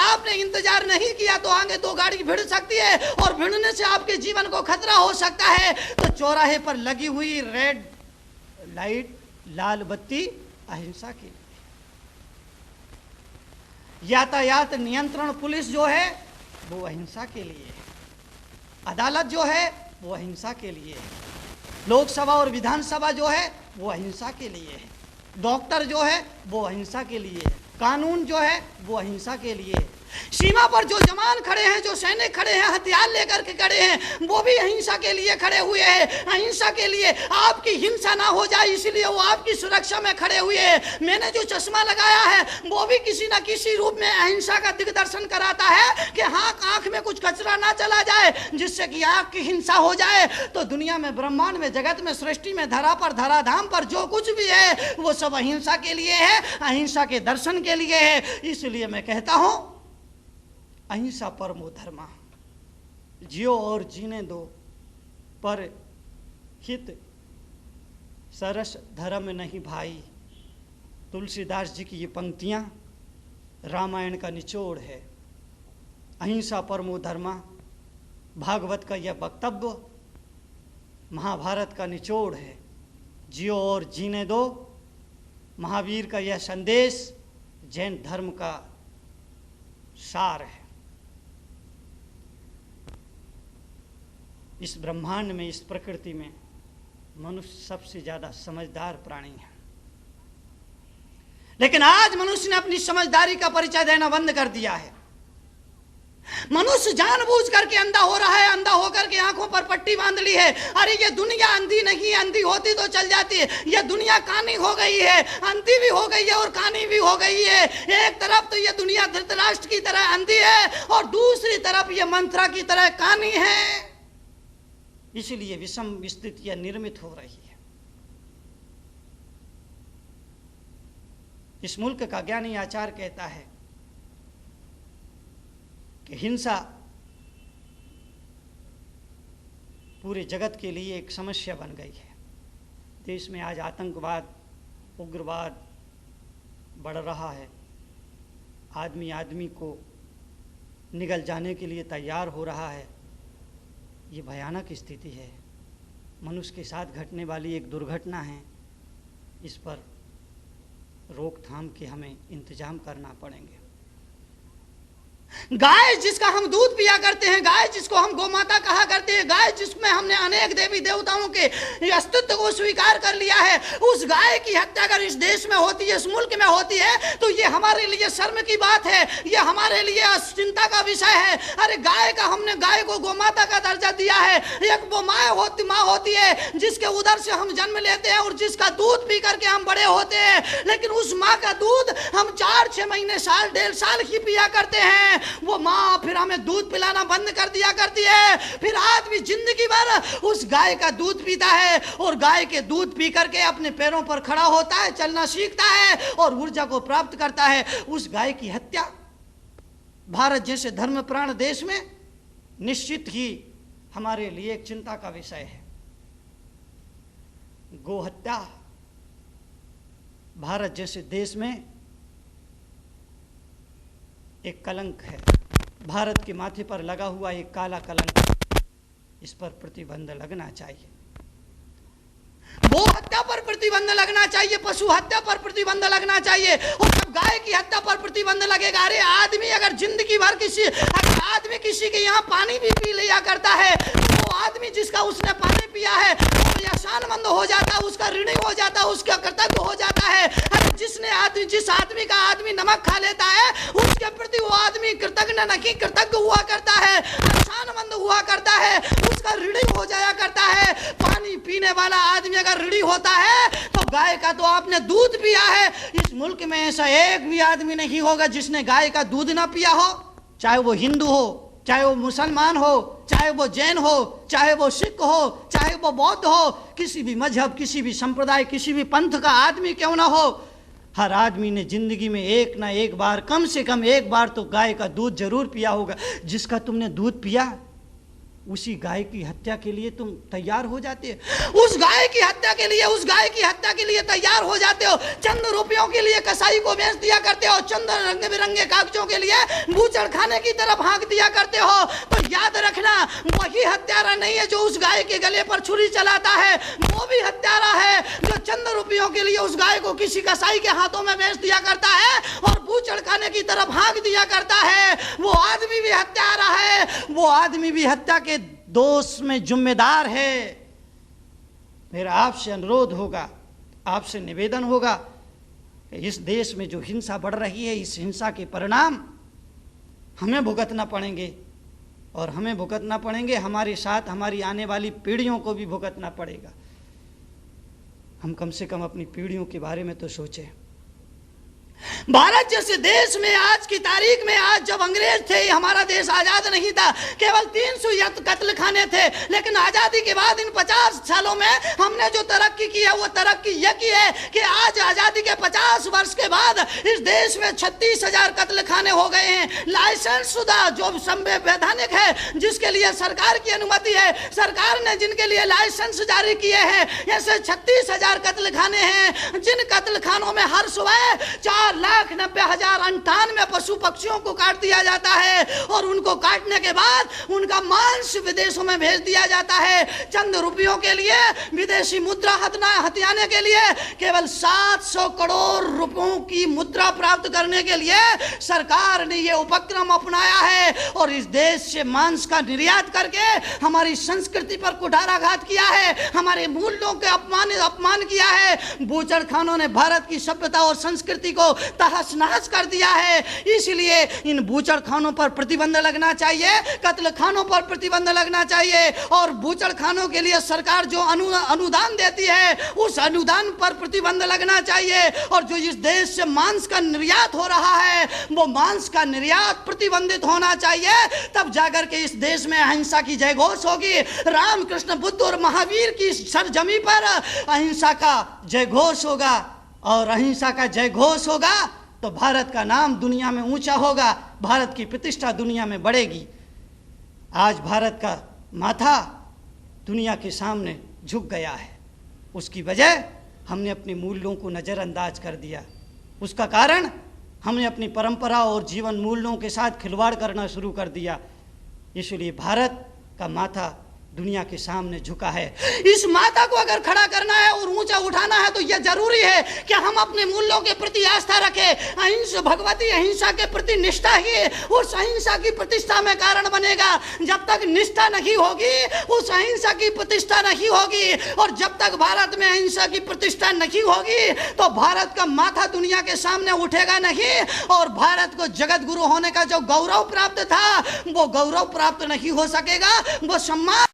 आपने इंतजार नहीं किया तो आगे दो गाड़ी भिड़ सकती है और भिड़ने से आपके जीवन को खतरा हो सकता है। तो चौराहे पर लगी हुई रेड लाइट, लाल बत्ती अहिंसा के लिए। यातायात नियंत्रण पुलिस जो है वो अहिंसा के लिए है। अदालत जो है वो अहिंसा के लिए है। लोकसभा और विधानसभा जो है वो अहिंसा के लिए है। डॉक्टर जो है वो अहिंसा के लिए है। कानून जो है वो अहिंसा के लिए है। सीमा पर जो जवान खड़े हैं, जो सैनिक खड़े हैं, हथियार लेकर के खड़े हैं, वो भी अहिंसा के लिए खड़े हुए हैं। अहिंसा के लिए आपकी हिंसा ना हो जाए इसलिए वो आपकी सुरक्षा में खड़े हुए हैं। मैंने जो चश्मा लगाया है वो भी किसी ना किसी रूप में अहिंसा का दिग्दर्शन कराता है कि हाँ, आंख में कुछ कचरा ना चला जाए जिससे कि आपकी हिंसा हो जाए। तो दुनिया में, ब्रह्मांड में, जगत में, सृष्टि में, धरा पर, धराधाम पर जो कुछ भी है वो सब अहिंसा के लिए है, अहिंसा के दर्शन के लिए है। इसलिए मैं कहता हूं, अहिंसा परमो धर्मा, जियो और जीने दो, पर हित सरस धर्म नहीं भाई। तुलसीदास जी की ये पंक्तियां रामायण का निचोड़ है। अहिंसा परमो धर्मा भागवत का यह वक्तव्य महाभारत का निचोड़ है। जियो और जीने दो महावीर का यह संदेश जैन धर्म का सार है। इस ब्रह्मांड में, इस प्रकृति में मनुष्य सबसे ज्यादा समझदार प्राणी है, लेकिन आज मनुष्य ने अपनी समझदारी का परिचय देना बंद कर दिया है। मनुष्य जानबूझ करके अंधा हो रहा है, अंधा होकर के आंखों पर पट्टी बांध ली है। अरे ये दुनिया अंधी नहीं, अंधी होती तो चल जाती है। ये दुनिया कानी हो गई है, अंधी भी हो गई है और कानी भी हो गई है। एक तरफ तो ये दुनिया धृतराष्ट्र की तरह अंधी है और दूसरी तरफ ये मंथरा की तरह कानी है। इसलिए विषम स्थितियां निर्मित हो रही है। इस मुल्क का ज्ञानी आचार्य कहता है कि हिंसा पूरे जगत के लिए एक समस्या बन गई है। देश में आज आतंकवाद, उग्रवाद बढ़ रहा है। आदमी आदमी को निगल जाने के लिए तैयार हो रहा है। ये भयानक स्थिति है। मनुष्य के साथ घटने वाली एक दुर्घटना है। इस पर रोकथाम के हमें इंतजाम करना पड़ेंगे। गाय जिसका हम दूध पिया करते हैं, गाय जिसको हम गोमाता कहा करते हैं, गाय जिसमें हमने अनेक देवी देवताओं के अस्तित्व को स्वीकार कर लिया है, उस गाय की हत्या अगर इस देश में होती है, इस मुल्क में होती है, तो ये हमारे लिए शर्म की बात है, ये हमारे लिए चिंता का विषय है। अरे हमने गाय को गोमाता का दर्जा दिया है। एक वो माँ होती है जिसके उदर से हम जन्म लेते हैं और जिसका दूध पी करके हम बड़े होते हैं, लेकिन उस माँ का दूध हम 4-6 महीने, साल, 1.5 साल ही पिया करते हैं। वो माँ फिर हमें दूध पिलाना बंद कर दिया करती है। फिर आदमी जिंदगी भर उस गाय का दूध पीता है और गाय के दूध पी करके अपने पैरों पर खड़ा होता है, चलना सीखता है और ऊर्जा को प्राप्त करता है। उस गाय की हत्या भारत जैसे धर्म प्राण देश में निश्चित ही हमारे लिए एक चिंता का विषय है। गोहत्या भारत जैसे देश में एक कलंक है। भारत के माथे पर लगा हुआ एक काला कलंक, इस पर प्रतिबंध लगना चाहिए। गो हत्या पर प्रतिबंध लगना चाहिए, पशु हत्या पर प्रतिबंध लगना चाहिए। और जब गाय की हत्या पर प्रतिबंध लगेगा, अरे आदमी अगर जिंदगी भर आदमी किसी के यहाँ पानी भी पी लिया करता है, तो आदमी जिसका उसने पानी पिया है वो एहसानमंद हो जाता है, उसका ऋणी हो जाता है, उसका कृतज्ञ हो जाता है। जिस आदमी का आदमी नमक खा लेता है उसके प्रति वो आदमी कृतज्ञ नहीं, कृतज्ञ हुआ करता है, एहसानमंद हुआ करता है, उसका ऋणी हो जाया करता है। पानी पीने वाला आदमी अगर ऋणी होता है तो गाय का तो आपने दूध पिया है। इस मुल्क में ऐसा एक भी आदमी नहीं होगा जिसने गाय का दूध ना पिया हो, चाहे वो हिंदू हो, चाहे वो मुसलमान हो, चाहे वो जैन हो, चाहे वो सिख हो, चाहे वो बौद्ध हो, किसी भी मजहब, किसी भी संप्रदाय, किसी भी पंथ का आदमी क्यों ना हो, हर आदमी ने जिंदगी में एक ना एक बार, कम से कम एक बार तो गाय का दूध जरूर पिया होगा। जिसका तुमने दूध पिया उसी गाय की हत्या के लिए तुम तैयार हो जाते हो, उस गाय की हत्या के लिए, उस गाय की हत्या के लिए तैयार हो जाते हो। चंद रुपयों के लिए कसाई को बेच दिया करते हो, चंद रंग बिरंगे कागजों के लिए बूचड़ खाने की तरफ हाँक दिया करते हो। तो याद रखना, वही हत्यारा नहीं है जो उस गाय के गले पर छुरी चलाता है, वो भी हत्यारा है जो चंद रुपयों के लिए उस गाय को किसी कसाई के हाथों में बेच दिया करता है और बूचड़ खाने की तरफ हाँक दिया करता है। वो आदमी भी हत्यारा है, वो आदमी भी हत्या के दोष में जिम्मेदार है। मेरा आपसे अनुरोध होगा, आपसे निवेदन होगा कि इस देश में जो हिंसा बढ़ रही है, इस हिंसा के परिणाम हमें भुगतना पड़ेंगे, और हमें भुगतना पड़ेंगे, हमारे साथ हमारी आने वाली पीढ़ियों को भी भुगतना पड़ेगा। हम कम से कम अपनी पीढ़ियों के बारे में तो सोचें। भारत जैसे देश में आज की तारीख में, आज जब अंग्रेज थे, हमारा देश आजाद नहीं था, केवल 300 कत्ल खाने थे, लेकिन आजादी के बाद इन 50 सालों में हमने जो तरक्की की है वो तरक्की यह की है कि आज आजादी के 50 वर्ष के बाद इस देश में 36,000 कत्ल खाने हो गए हैं। लाइसेंस शुदा जो संवैधानिक है, जिसके लिए सरकार की अनुमति है, सरकार ने जिनके लिए लाइसेंस जारी किए हैं, ऐसे 36,000 कत्ल खाने हैं, जिन कत्ल खानों में हर सुबह 4,90,098 पशु पक्षियों को काट दिया जाता है और उनको काटने के बाद उनका मांस विदेशों में भेज दिया जाता है। चंद रुपयों के लिए, विदेशी मुद्रा हथियाने के लिए, केवल 700 करोड़ रुपयों की मुद्रा प्राप्त करने के लिए सरकार ने यह उपक्रम अपनाया है और इस देश से मांस का निर्यात करके हमारी संस्कृति पर कुठाराघात किया है, हमारे मूल्यों के अपमान किया है। बूचड़ खानों ने भारत की सभ्यता और संस्कृति को तहस नहस कर दिया है। इसलिए इन बूचड़ खानों पर प्रतिबंध लगना चाहिए, कत्ल खानों पर प्रतिबंध लगना चाहिए, और बूचड़ खानों के लिए सरकार जो अनुदान देती है उस अनुदान पर प्रतिबंध लगना चाहिए। और जो इस देश से मांस का निर्यात हो रहा है वो मांस का निर्यात प्रतिबंधित होना चाहिए, तब जाकर के इस देश में अहिंसा की जय घोष होगी। रामकृष्ण, बुद्ध और महावीर की सरजमी पर अहिंसा का जय घोष होगा, और अहिंसा का जय घोष होगा तो भारत का नाम दुनिया में ऊंचा होगा, भारत की प्रतिष्ठा दुनिया में बढ़ेगी। आज भारत का माथा दुनिया के सामने झुक गया है, उसकी वजह हमने अपने मूल्यों को नज़रअंदाज कर दिया। उसका कारण हमने अपनी परंपरा और जीवन मूल्यों के साथ खिलवाड़ करना शुरू कर दिया। इसलिए भारत का माथा दुनिया के सामने झुका है। इस माथा को अगर खड़ा करना है और ऊंचा उठाना है तो यह जरूरी है कि हम अपने मूल्यों के प्रति आस्था रखें। अहिंसा, भगवती अहिंसा के प्रति निष्ठा ही उस अहिंसा की प्रतिष्ठा में कारण बनेगा। जब तक निष्ठा नहीं होगी उस अहिंसा की प्रतिष्ठा नहीं होगी, और जब तक भारत में अहिंसा की प्रतिष्ठा नहीं होगी तो भारत का माथा दुनिया के सामने उठेगा नहीं, और भारत को जगत गुरु होने का जो गौरव प्राप्त था वो गौरव प्राप्त नहीं हो सकेगा। वो सम्मान